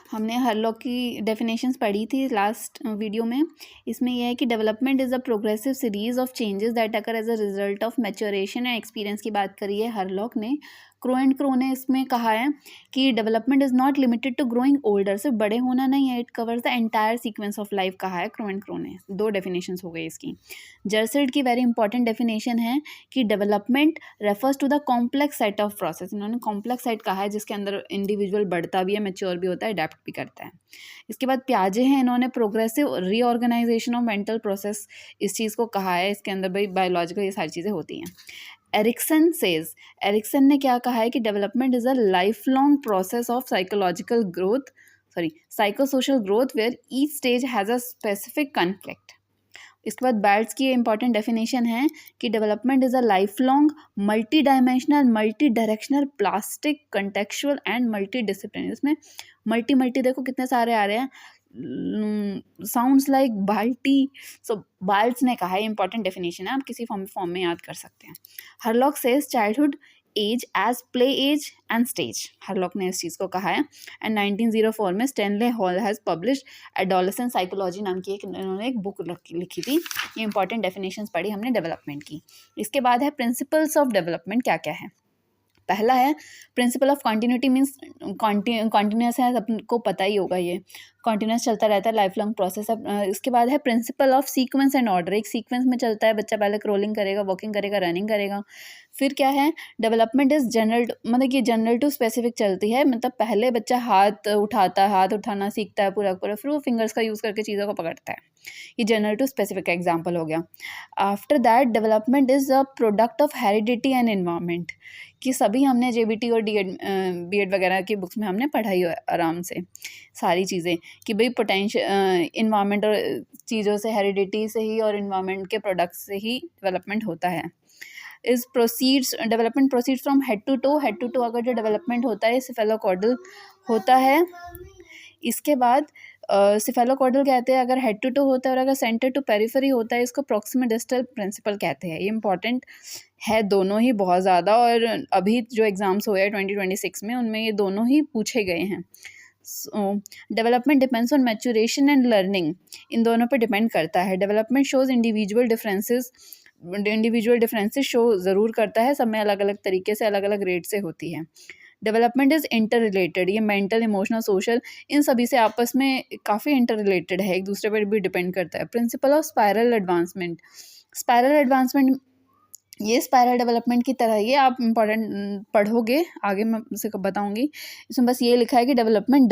हमने हरलॉक की डेफिनेशंस पढ़ी थी लास्ट वीडियो में। इसमें यह है कि development is a progressive series of changes that occur as a result of maturation and experience की बात करी है हरलॉक ने। क्रो एंड क्रो ने इसमें कहा है कि development is not limited to growing older, सिर्फ बड़े होना नहीं है, it covers the entire sequence of life कहा है क्रो एंड क्रो ने। 2 डेफिनेशंस हो गई इसकी। जर्सिड की वेरी इंपॉर्टेंट डेफिनेशन है कि development refers to the complex set of process. इन्होंने कॉम्प्लेक्स सेट कहा है जिसके अंदर इंडिविजुअल बढ़ता भी है, मैच्योर भी होता है, अडेप्ट भी करता है। इसके बाद प्याजे हैं, इन्होंने progressive reorganization of mental process इस चीज़ को कहा है। इसके अंदर भाई बायोलॉजिकल ये सारी चीज़ें होती हैं। एरिक्सन ने क्या कहा है कि development is a life long process of psychosocial growth where each stage has a specific conflict. इसके बाद बैल्ट्स की इंपॉर्टेंट डेफिनेशन है कि development is a life long multi dimensional multi directional plastic contextual and multi discipline. इसमें multi देखो कितने सारे आ रहे हैं, साउंड्स लाइक बाल्टी। सो बाल्ट्स ने कहा है, इंपॉर्टेंट डेफिनेशन है, आप किसी फॉर्म में याद कर सकते हैं। Hurlock says childhood age as play age and stage, Hurlock ने इस चीज़ को कहा है। एंड 1904 में Stanley Hall has published adolescent psychology नाम की इन्होंने एक बुक लिखी थी। ये इंपॉर्टेंट डेफिनेशंस पढ़ी हमने डेवलपमेंट की। इसके बाद है प्रिंसिपल्स ऑफ डेवलपमेंट क्या क्या है। पहला है principle of continuity, means continuous है, सबको पता ही होगा, ये कॉन्टिन्यूस चलता रहता है, लाइफ लॉन्ग प्रोसेस है। इसके बाद है principle of sequence and order, एक सीक्वेंस में चलता है, बच्चा पहले क्रॉलिंग करेगा, वॉकिंग करेगा, रनिंग करेगा। फिर क्या है, डेवलपमेंट इज जनरल, मतलब कि जनरल टू स्पेसिफिक चलती है, मतलब पहले बच्चा हाथ उठाता है, हाथ उठाना सीखता है पूरा फिर वो फिंगर्स का यूज़ करके चीज़ों को पकड़ता है। ये जनरल टू स्पेसिफिक का एग्जाम्पल हो गया। After that development is a product of heredity and environment, कि सभी हमने जेबीटी और बीएड वगैरह की बुक्स में हमने पढ़ाई है आराम से सारी चीज़ें, कि भाई पोटेंशियल इन्वायरमेंट और चीज़ों से, हेरिडिटी से ही और इन्वायरमेंट के प्रोडक्ट्स से ही डेवलपमेंट होता है। Development proceeds from head to toe अगर जो डेवलपमेंट होता है सिफेलोकॉर्डल होता है। इसके बाद सिफेलोकॉर्डल कहते हैं अगर हेड टू टो होता है, और अगर सेंटर टू पेरिफेरी होता है इसको प्रॉक्सिमल डिस्टल प्रिंसिपल कहते हैं। ये इंपॉर्टेंट है दोनों ही बहुत ज़्यादा, और अभी जो एग्जाम्स हुए हैं 2026 में उनमें ये दोनों ही पूछे गए हैं। Development depends on maturation and learning, इन दोनों पर डिपेंड करता है। Development shows individual differences show ज़रूर करता है, सब में अलग अलग तरीके से अलग अलग रेट से होती है। डेवलपमेंट इज़ इंटर रिलेटेड, ये मेंटल, इमोशनल, सोशल, इन सभी से आपस में काफ़ी इंटर रिलेटेड है, एक दूसरे पर भी डिपेंड करता है। प्रिंसिपल ऑफ स्पायरल एडवांसमेंट, ये स्पायरल डेवलपमेंट की तरह, ये आप इम्पोर्टेंट पढ़ोगे आगे, मैं उसे बताऊंगी। इसमें बस ये लिखा है कि डेवलपमेंट